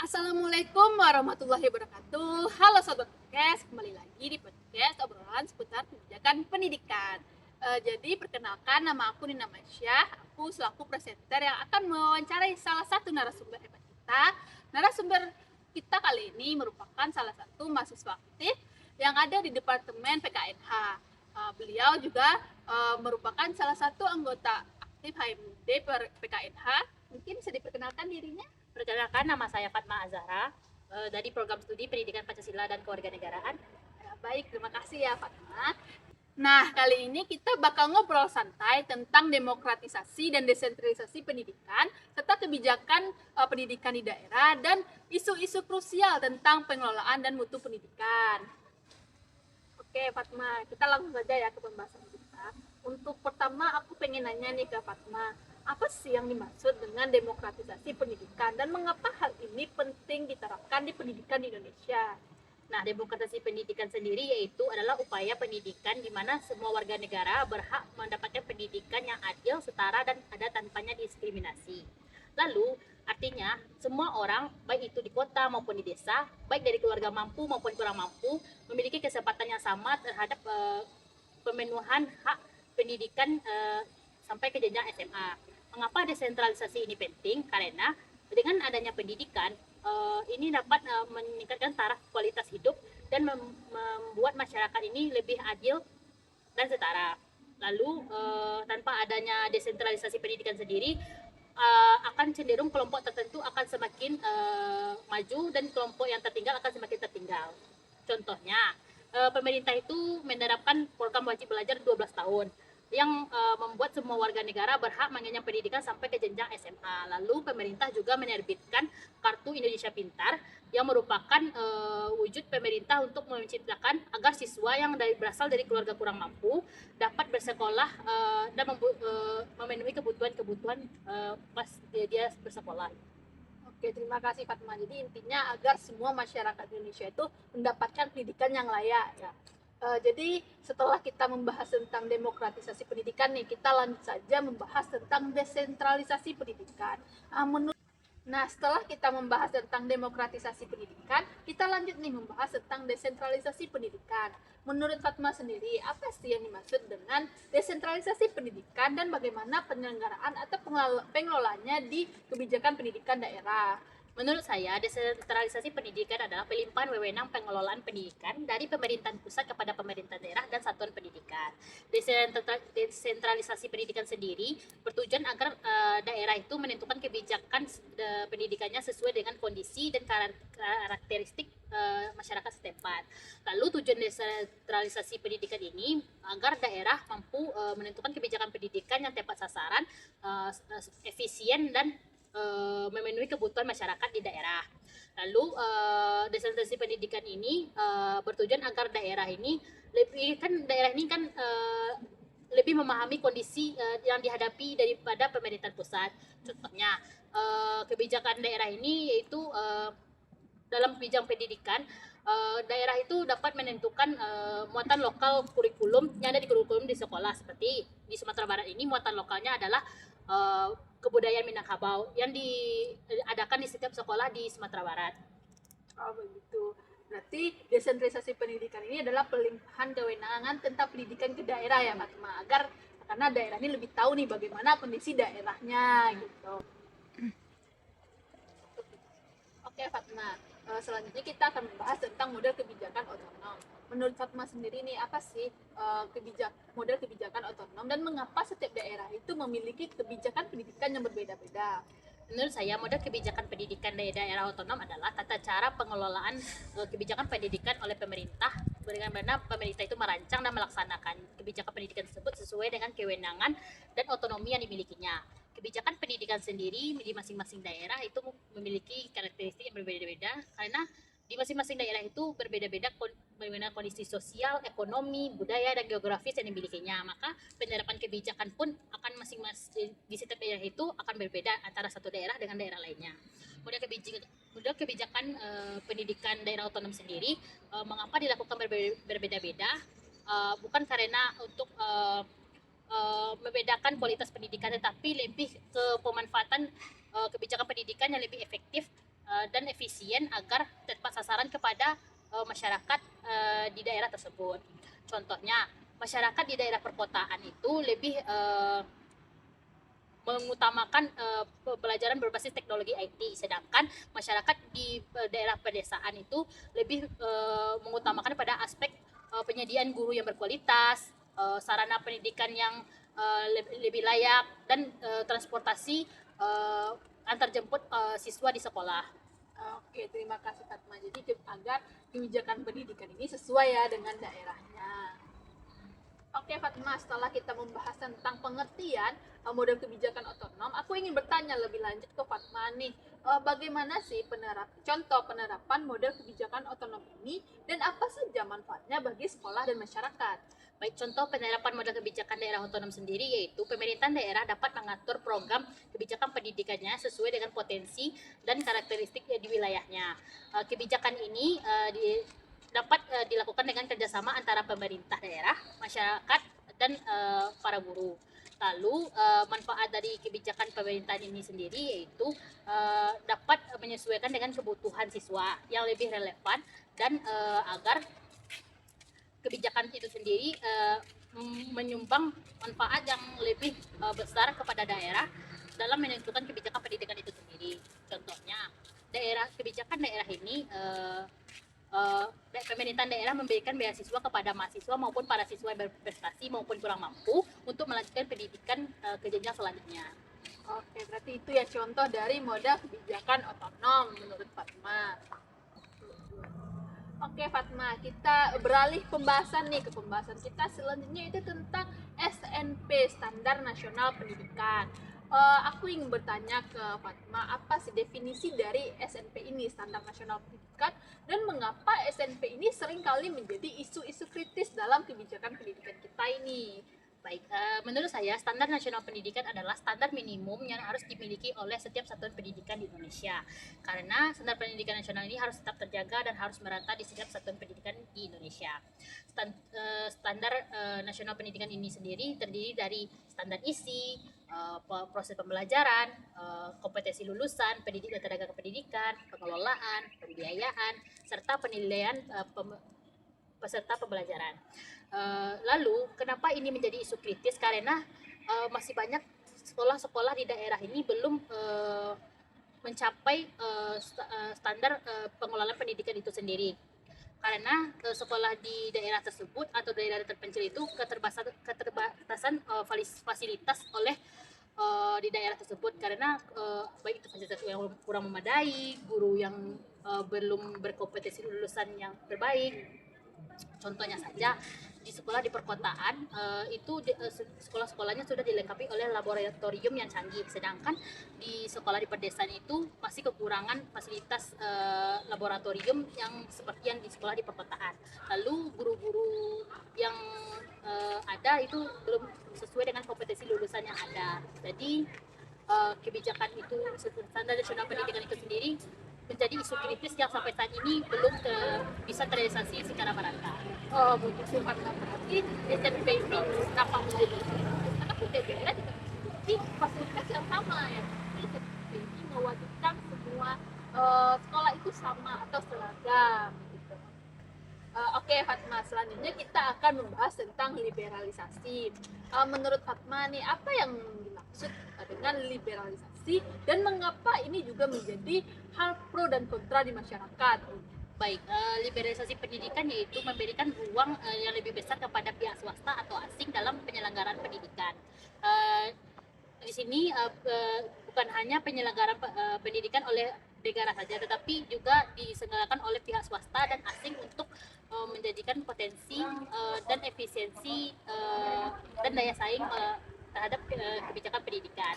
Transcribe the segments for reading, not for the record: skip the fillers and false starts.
Assalamualaikum warahmatullahi wabarakatuh. Halo sobat podcast, kembali lagi di podcast obrolan seputar kebijakan pendidikan. Jadi perkenalkan, nama aku Nina Masyah. Aku selaku presenter yang akan mewawancarai salah satu narasumber hebat kita. Narasumber kita kali ini merupakan salah satu mahasiswa aktif yang ada di Departemen PKNH. Beliau juga merupakan salah satu anggota aktif HMD PKNH. Mungkin bisa diperkenalkan dirinya? Perkenalkan, nama saya Fatma Azhara dari program studi Pendidikan Pancasila dan Kewarganegaraan. Ya, baik, terima kasih ya Fatma. Nah, kali ini kita bakal ngobrol santai tentang demokratisasi dan desentralisasi pendidikan serta kebijakan pendidikan di daerah dan isu-isu krusial tentang pengelolaan dan mutu pendidikan. Oke, Fatma, kita langsung saja ya ke pembahasan kita. Untuk pertama, aku pengen nanya nih ke Fatma, apa sih yang dimaksud dengan demokratisasi pendidikan dan mengapa hal ini penting diterapkan di pendidikan di Indonesia? Nah, demokratisasi pendidikan sendiri yaitu adalah upaya pendidikan di mana semua warga negara berhak mendapatkan pendidikan yang adil, setara, dan ada tanpanya diskriminasi. Lalu, artinya semua orang, baik itu di kota maupun di desa, baik dari keluarga mampu maupun kurang mampu, memiliki kesempatan yang sama terhadap pemenuhan hak pendidikan sampai ke jenjang SMA. Mengapa desentralisasi ini penting? Karena dengan adanya pendidikan ini dapat meningkatkan taraf kualitas hidup dan membuat masyarakat ini lebih adil dan setara. Lalu tanpa adanya desentralisasi pendidikan sendiri akan cenderung kelompok tertentu akan semakin maju dan kelompok yang tertinggal akan semakin tertinggal. Contohnya, pemerintah itu menerapkan program wajib belajar 12 tahun yang membuat semua warga negara berhak mengenyam pendidikan sampai ke jenjang SMA. Lalu pemerintah juga menerbitkan Kartu Indonesia Pintar yang merupakan wujud pemerintah untuk menciptakan agar siswa yang berasal dari keluarga kurang mampu dapat bersekolah dan memenuhi kebutuhan pas dia bersekolah. Oke, terima kasih Fatma. Jadi intinya agar semua masyarakat Indonesia itu mendapatkan pendidikan yang layak ya. Jadi setelah kita membahas tentang demokratisasi pendidikan nih, kita lanjut saja membahas tentang desentralisasi pendidikan. Nah, setelah kita membahas tentang demokratisasi pendidikan, kita lanjut nih membahas tentang desentralisasi pendidikan. Menurut Fatma sendiri, apa sih yang dimaksud dengan desentralisasi pendidikan dan bagaimana penyelenggaraan atau pengelolaannya di kebijakan pendidikan daerah? Menurut saya, desentralisasi pendidikan adalah pelimpahan wewenang pengelolaan pendidikan dari pemerintahan pusat kepada pemerintah daerah dan satuan pendidikan. Desentralisasi pendidikan sendiri bertujuan agar daerah itu menentukan kebijakan pendidikannya sesuai dengan kondisi dan karakteristik masyarakat setempat. Lalu tujuan desentralisasi pendidikan ini agar daerah mampu menentukan kebijakan pendidikan yang tepat sasaran, efisien, dan memenuhi kebutuhan masyarakat di daerah. Lalu desentralisasi pendidikan ini bertujuan agar daerah ini lebih memahami kondisi yang dihadapi daripada pemerintahan pusat. Contohnya kebijakan daerah ini yaitu dalam bidang pendidikan, daerah itu dapat menentukan muatan lokal kurikulum yang ada di kurikulum di sekolah. Seperti di Sumatera Barat ini, muatan lokalnya adalah kebudayaan Minangkabau yang diadakan di setiap sekolah di Sumatera Barat. Oh begitu. Berarti desentralisasi pendidikan ini adalah pelimpahan kewenangan tentang pendidikan ke daerah ya Fatma, agar karena daerah ini lebih tahu nih bagaimana kondisi daerahnya gitu. Oke Fatma, selanjutnya kita akan membahas tentang model kebijakan otonom. Menurut Fatma sendiri nih, apa sih model kebijakan otonom dan mengapa setiap daerah itu memiliki kebijakan pendidikan yang berbeda-beda? Menurut saya, model kebijakan pendidikan dari daerah otonom adalah tata cara pengelolaan kebijakan pendidikan oleh pemerintah, dengan mana pemerintah itu merancang dan melaksanakan kebijakan pendidikan tersebut sesuai dengan kewenangan dan otonomi yang dimilikinya. Kebijakan pendidikan sendiri di masing-masing daerah itu memiliki karakteristik yang berbeda-beda karena di masing-masing daerah itu berbeda-beda bagaimana kondisi sosial, ekonomi, budaya, dan geografis yang dimilikinya. Maka penerapan kebijakan pun akan masing-masing di setiap daerah itu akan berbeda antara satu daerah dengan daerah lainnya. Model kebijakan pendidikan daerah otonom sendiri mengapa dilakukan berbeda-beda, bukan karena untuk membedakan kualitas pendidikan, tetapi lebih ke pemanfaatan kebijakan pendidikan yang lebih efektif dan efisien agar tepat sasaran kepada masyarakat di daerah tersebut. Contohnya, masyarakat di daerah perkotaan itu lebih mengutamakan pembelajaran berbasis teknologi IT, sedangkan masyarakat di daerah pedesaan itu lebih mengutamakan pada aspek penyediaan guru yang berkualitas, sarana pendidikan yang lebih layak, dan transportasi antar jemput siswa di sekolah. Oke, terima kasih Fatma. Jadi agar kebijakan pendidikan ini sesuai ya dengan daerahnya. Oke Fatma, setelah kita membahas tentang pengertian model kebijakan otonom, aku ingin bertanya lebih lanjut ke Fatma nih, bagaimana sih contoh penerapan model kebijakan otonom ini dan apa saja manfaatnya bagi sekolah dan masyarakat? Baik, contoh penerapan model kebijakan daerah otonom sendiri yaitu pemerintahan daerah dapat mengatur program kebijakan pendidikannya sesuai dengan potensi dan karakteristik di wilayahnya. Kebijakan ini dapat dilakukan dengan kerjasama antara pemerintah daerah, masyarakat, dan para guru. Lalu manfaat dari kebijakan pemerintahan ini sendiri yaitu dapat menyesuaikan dengan kebutuhan siswa yang lebih relevan dan agar kebijakan itu sendiri menyumbang manfaat yang lebih besar kepada daerah dalam menentukan kebijakan pendidikan itu sendiri. Contohnya, kebijakan daerah ini pemerintahan daerah memberikan beasiswa kepada mahasiswa maupun para siswa yang berprestasi maupun kurang mampu untuk melanjutkan pendidikan ke jenjang selanjutnya. Oke, berarti itu ya contoh dari model kebijakan otonom menurut Fatma. Oke Fatma, kita beralih pembahasan nih ke pembahasan kita selanjutnya itu tentang SNP, Standar Nasional Pendidikan. Aku ingin bertanya ke Fatma, apa sih definisi dari SNP ini, Standar Nasional Pendidikan, dan mengapa SNP ini seringkali menjadi isu-isu kritis dalam kebijakan pendidikan kita ini? Baik, menurut saya standar nasional pendidikan adalah standar minimum yang harus dimiliki oleh setiap satuan pendidikan di Indonesia. Karena standar pendidikan nasional ini harus tetap terjaga dan harus merata di setiap satuan pendidikan di Indonesia. Standar nasional pendidikan ini sendiri terdiri dari standar isi, proses pembelajaran, kompetensi lulusan, pendidik dan tenaga kependidikan, pengelolaan, pembiayaan, serta penilaian peserta pembelajaran. Lalu kenapa ini menjadi isu kritis? Karena masih banyak sekolah-sekolah di daerah ini belum mencapai standar pengelolaan pendidikan itu sendiri. Karena sekolah di daerah tersebut atau daerah terpencil itu keterbatasan fasilitas oleh di daerah tersebut, karena baik itu fasilitas yang kurang memadai, guru yang belum berkompetensi lulusan yang terbaik. Contohnya saja di sekolah di perkotaan sekolah-sekolahnya sudah dilengkapi oleh laboratorium yang canggih, sedangkan di sekolah di pedesaan itu masih kekurangan fasilitas laboratorium yang seperti yang di sekolah di perkotaan. Lalu guru-guru yang ada itu belum sesuai dengan kompetensi lulusan yang ada. Jadi kebijakan itu, standar nasional pendidikan itu sendiri menjadi isu kritis yang sampai saat ini belum bisa terrealisasi secara merata. Oh, begitu Fatma. Berarti SNP ini kenapa menjadi karena sudah daerah juga memiliki fasilitas yang sama ya. Jadi SNP ini mewajibkan semua sekolah itu sama atau seragam gitu. Oke Fatma, selanjutnya kita akan membahas tentang liberalisasi. Menurut Fatma nih, apa yang dimaksud dengan liberalisasi dan mengapa ini juga menjadi hal pro dan kontra di masyarakat? Baik, liberalisasi pendidikan yaitu memberikan ruang yang lebih besar kepada pihak swasta atau asing dalam penyelenggaraan pendidikan. Di sini bukan hanya penyelenggaraan pendidikan oleh negara saja, tetapi juga diselenggarakan oleh pihak swasta dan asing untuk menjadikan potensi dan efisiensi dan daya saing terhadap kebijakan pendidikan.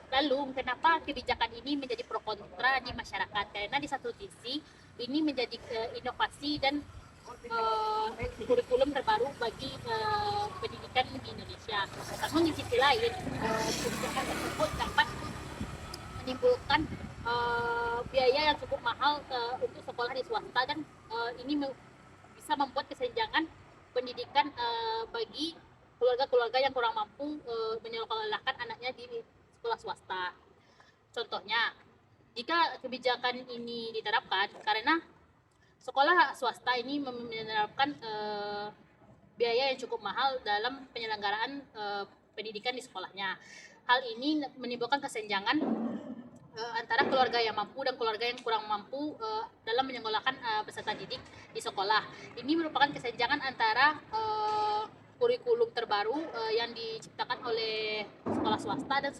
Lalu, kenapa kebijakan ini menjadi pro kontra di masyarakat? Karena di satu sisi ini menjadi inovasi dan kurikulum terbaru bagi pendidikan di Indonesia. Namun di sisi lain, kebijakan tersebut dapat menimbulkan biaya yang cukup mahal untuk sekolah di swasta, dan ini bisa membuat kesenjangan pendidikan bagi keluarga-keluarga yang kurang mampu menyekolahkan anaknya di sekolah swasta. Contohnya, jika kebijakan ini diterapkan, karena sekolah swasta ini menerapkan biaya yang cukup mahal dalam penyelenggaraan pendidikan di sekolahnya. Hal ini menimbulkan kesenjangan antara keluarga yang mampu dan keluarga yang kurang mampu dalam menyekolahkan peserta didik di sekolah. Ini merupakan kesenjangan antara kurikulum terbaru yang diciptakan oleh sekolah swasta dan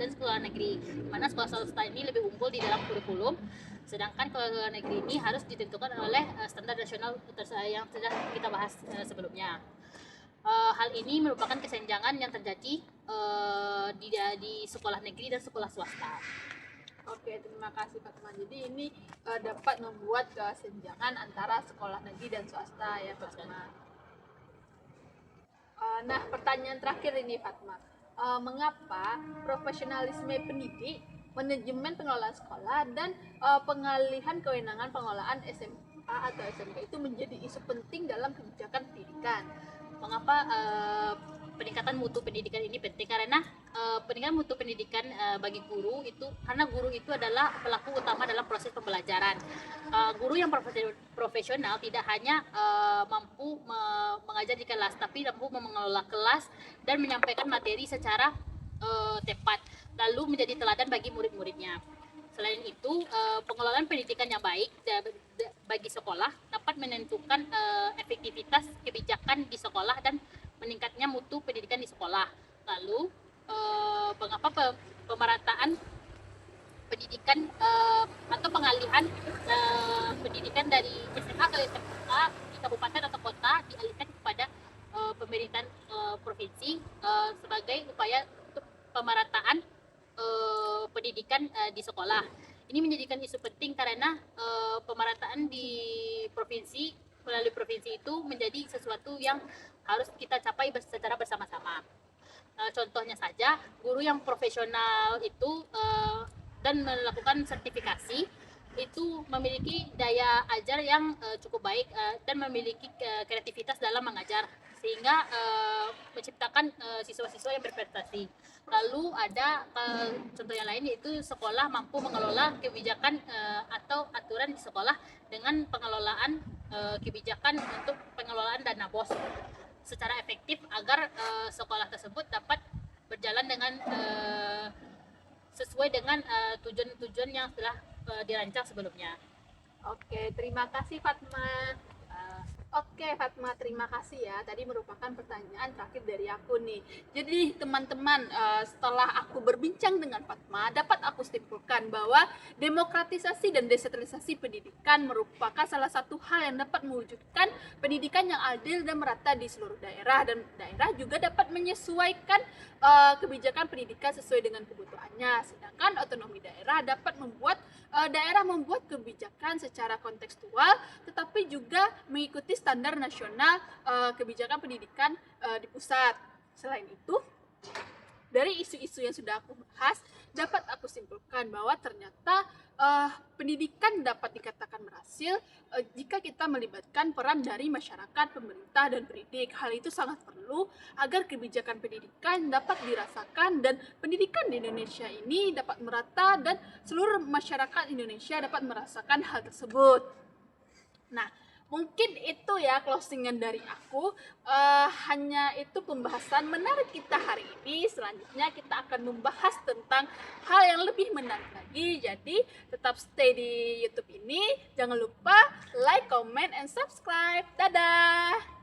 sekolah negeri. Di mana sekolah swasta ini lebih unggul di dalam kurikulum, sedangkan sekolah negeri ini harus ditentukan oleh standar nasional yang sudah kita bahas sebelumnya. Hal ini merupakan kesenjangan yang terjadi di sekolah negeri dan sekolah swasta. Oke, terima kasih Fatma. Jadi ini dapat membuat kesenjangan antara sekolah negeri dan swasta ya Fatma. Nah, pertanyaan terakhir ini Fatma. Mengapa profesionalisme pendidik, manajemen pengelolaan sekolah, dan pengalihan kewenangan pengelolaan SMA atau SMK itu menjadi isu penting dalam kebijakan pendidikan? Mengapa peningkatan mutu pendidikan ini penting? Karena peningkatan mutu pendidikan bagi guru itu, karena guru itu adalah pelaku utama dalam proses pembelajaran. Guru yang profesional tidak hanya mampu mengajar di kelas, tapi mampu mengelola kelas dan menyampaikan materi secara tepat, lalu menjadi teladan bagi murid-muridnya. Selain itu, pengelolaan pendidikan yang baik bagi sekolah dapat menentukan efektivitas kebijakan di sekolah dan meningkatnya mutu pendidikan di sekolah. Lalu, mengapa pemerataan pendidikan atau pengalihan pendidikan dari SMA ke SMA di kabupaten atau kota dialihkan kepada pemerintahan provinsi sebagai upaya untuk pemerataan pendidikan di sekolah. Ini menjadikan isu penting karena pemerataan di provinsi melalui provinsi itu menjadi sesuatu yang harus kita capai secara bersama-sama. Contohnya saja, guru yang profesional itu dan melakukan sertifikasi itu memiliki daya ajar yang cukup baik dan memiliki kreativitas dalam mengajar, sehingga menciptakan siswa-siswa yang berprestasi. Lalu ada contoh yang lain, yaitu sekolah mampu mengelola kebijakan atau aturan di sekolah dengan pengelolaan kebijakan untuk pengelolaan dana BOS secara efektif agar sekolah tersebut dapat berjalan dengan sesuai dengan tujuan-tujuan yang telah dirancang sebelumnya. Oke, terima kasih Fatma. Oke Fatma, terima kasih ya. Tadi merupakan pertanyaan terakhir dari aku nih. Jadi teman-teman, setelah aku berbincang dengan Fatma, dapat aku simpulkan bahwa demokratisasi dan desentralisasi pendidikan merupakan salah satu hal yang dapat mewujudkan pendidikan yang adil dan merata di seluruh daerah, dan daerah juga dapat menyesuaikan kebijakan pendidikan sesuai dengan kebutuhannya. Sedangkan otonomi daerah dapat membuat kebijakan secara kontekstual, tetapi juga mengikuti standar nasional kebijakan pendidikan di pusat. Selain itu, dari isu-isu yang sudah aku bahas, dapat aku simpulkan bahwa ternyata pendidikan dapat dikatakan berhasil jika kita melibatkan peran dari masyarakat, pemerintah, dan pendidik. Hal itu sangat perlu agar kebijakan pendidikan dapat dirasakan dan pendidikan di Indonesia ini dapat merata dan seluruh masyarakat Indonesia dapat merasakan hal tersebut. Nah, mungkin itu ya closingan dari aku. Hanya itu pembahasan menarik kita hari ini. Selanjutnya kita akan membahas tentang hal yang lebih menarik lagi. Jadi tetap stay di YouTube ini. Jangan lupa like, comment, and subscribe. Dadah!